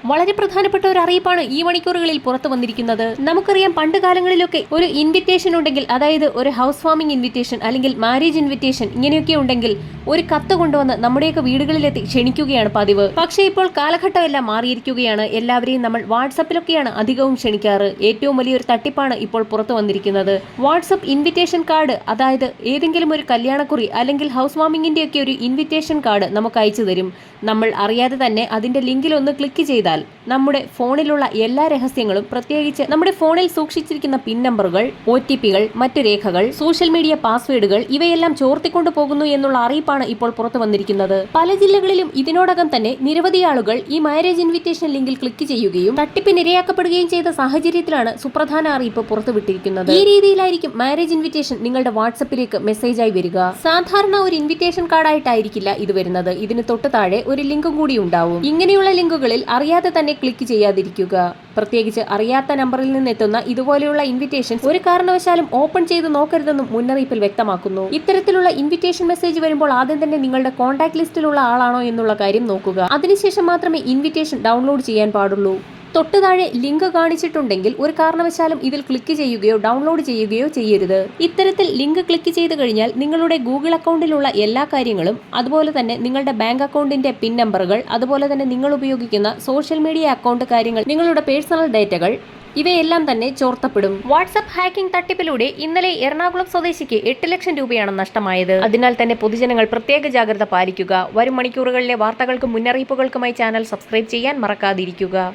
വളരെ പ്രധാനപ്പെട്ട ഒരു അറിയിപ്പാണ് ഈ മണിക്കൂറുകളിൽ പുറത്തു വന്നിരിക്കുന്നത്. നമുക്കറിയാം പണ്ട് കാലങ്ങളിലൊക്കെ ഒരു ഇൻവിറ്റേഷൻ ഉണ്ടെങ്കിൽ, അതായത് ഒരു ഹൗസ് വാമിംഗ് ഇൻവിറ്റേഷൻ അല്ലെങ്കിൽ മാരേജ് ഇൻവിറ്റേഷൻ ഇങ്ങനെയൊക്കെ ഉണ്ടെങ്കിൽ ഒരു കത്ത് കൊണ്ടുവന്ന് നമ്മുടെയൊക്കെ വീടുകളിലെത്തി ക്ഷണിക്കുകയാണ് പതിവ്. പക്ഷേ ഇപ്പോൾ കാലഘട്ടമെല്ലാം മാറിയിരിക്കുകയാണ്. എല്ലാവരെയും നമ്മൾ വാട്സപ്പിലൊക്കെയാണ് അധികവും ക്ഷണിക്കാറ്. ഏറ്റവും വലിയൊരു തട്ടിപ്പാണ് ഇപ്പോൾ പുറത്തു വന്നിരിക്കുന്നത്. വാട്സപ്പ് ഇൻവിറ്റേഷൻ കാർഡ്, അതായത് ഏതെങ്കിലും ഒരു കല്യാണക്കുറി അല്ലെങ്കിൽ ഹൗസ് വാമിംഗിന്റെ ഒക്കെ ഒരു ഇൻവിറ്റേഷൻ കാർഡ് നമുക്ക് അയച്ചു തരും. നമ്മൾ അറിയാതെ തന്നെ അതിന്റെ ലിങ്കിൽ ഒന്ന് ക്ലിക്ക് ചെയ്താൽ നമ്മുടെ ഫോണിലുള്ള എല്ലാ രഹസ്യങ്ങളും, പ്രത്യേകിച്ച് നമ്മുടെ ഫോണിൽ സൂക്ഷിച്ചിരിക്കുന്ന പിൻ നമ്പറുകൾ, OTP-കൾ, മറ്റു രേഖകൾ, സോഷ്യൽ മീഡിയ പാസ്വേഡുകൾ ഇവയെല്ലാം ചോർത്തിക്കൊണ്ടു പോകുന്നു എന്നുള്ള അറിയിപ്പാണ് ഇപ്പോൾ പുറത്തു വന്നിരിക്കുന്നത്. പല ജില്ലകളിലും ഇതിനോടകം തന്നെ നിരവധി ആളുകൾ ഈ മാരേജ് ഇൻവിറ്റേഷൻ ലിങ്കിൽ ക്ലിക്ക് ചെയ്യുകയും തട്ടിപ്പിന് ഇരയാക്കപ്പെടുകയും ചെയ്ത സാഹചര്യത്തിലാണ് സുപ്രധാന അറിയിപ്പ് പുറത്തുവിട്ടിരിക്കുന്നത്. ഈ രീതിയിലായിരിക്കും മാരേജ് ഇൻവിറ്റേഷൻ നിങ്ങളുടെ വാട്സപ്പിലേക്ക് മെസ്സേജായി വരിക. സാധാരണ ഒരു ഇൻവിറ്റേഷൻ കാർഡായിട്ടായിരിക്കില്ല ഇത് വരുന്നത്. ഇതിന് തൊട്ട് താഴെ ഒരു ലിങ്കും കൂടി ഉണ്ടാവും. ഇങ്ങനെയുള്ള ലിങ്കുകളിൽ അറിയാതെ തന്നെ ക്ലിക്ക് ചെയ്യാതിരിക്കുക. പ്രത്യേകിച്ച് അറിയാത്ത നമ്പറിൽ നിന്നെത്തുന്ന ഇതുപോലെയുള്ള ഇൻവിറ്റേഷൻസ് ഒരു കാരണവശാലും ഓപ്പൺ ചെയ്ത് നോക്കരുതെന്നും മുന്നറിയിപ്പിൽ വ്യക്തമാക്കുന്നു. ഇത്തരത്തിലുള്ള ഇൻവിറ്റേഷൻ മെസ്സേജ് വരുമ്പോൾ ആദ്യം തന്നെ നിങ്ങളുടെ കോൺടാക്ട് ലിസ്റ്റിലുള്ള ആളാണോ എന്നുള്ള കാര്യം നോക്കുക. അതിനുശേഷം മാത്രമേ ഇൻവിറ്റേഷൻ ഡൗൺലോഡ് ചെയ്യാൻ പാടുള്ളൂ. തൊട്ട് താഴെ ലിങ്ക് കാണിച്ചിട്ടുണ്ടെങ്കിൽ ഒരു കാരണവശാലും ഇതിൽ ക്ലിക്ക് ചെയ്യുകയോ ഡൗൺലോഡ് ചെയ്യുകയോ ചെയ്യരുത്. ഇത്തരത്തിൽ ലിങ്ക് ക്ലിക്ക് ചെയ്ത് കഴിഞ്ഞാൽ നിങ്ങളുടെ ഗൂഗിൾ അക്കൗണ്ടിലുള്ള എല്ലാ കാര്യങ്ങളും, അതുപോലെ തന്നെ നിങ്ങളുടെ ബാങ്ക് അക്കൗണ്ടിന്റെ പിൻ നമ്പറുകൾ, അതുപോലെ തന്നെ നിങ്ങൾ ഉപയോഗിക്കുന്ന സോഷ്യൽ മീഡിയ അക്കൗണ്ട് കാര്യങ്ങൾ, നിങ്ങളുടെ പേഴ്സണൽ ഡേറ്റകൾ ഇവയെല്ലാം തന്നെ ചോർത്തപ്പെടും. വാട്സ്ആപ്പ് ഹാക്കിംഗ് തട്ടിപ്പിലൂടെ ഇന്നലെ എറണാകുളം സ്വദേശിക്ക് 8 ലക്ഷം രൂപയാണ് നഷ്ടമായത്. അതിനാൽ തന്നെ പൊതുജനങ്ങൾ പ്രത്യേക ജാഗ്രത പാലിക്കുക. വരും മണിക്കൂറുകളിലെ വാർത്തകൾക്കും മുന്നറിയിപ്പുകൾക്കുമായി ചാനൽ സബ്സ്ക്രൈബ് ചെയ്യാൻ മറക്കാതിരിക്കുക.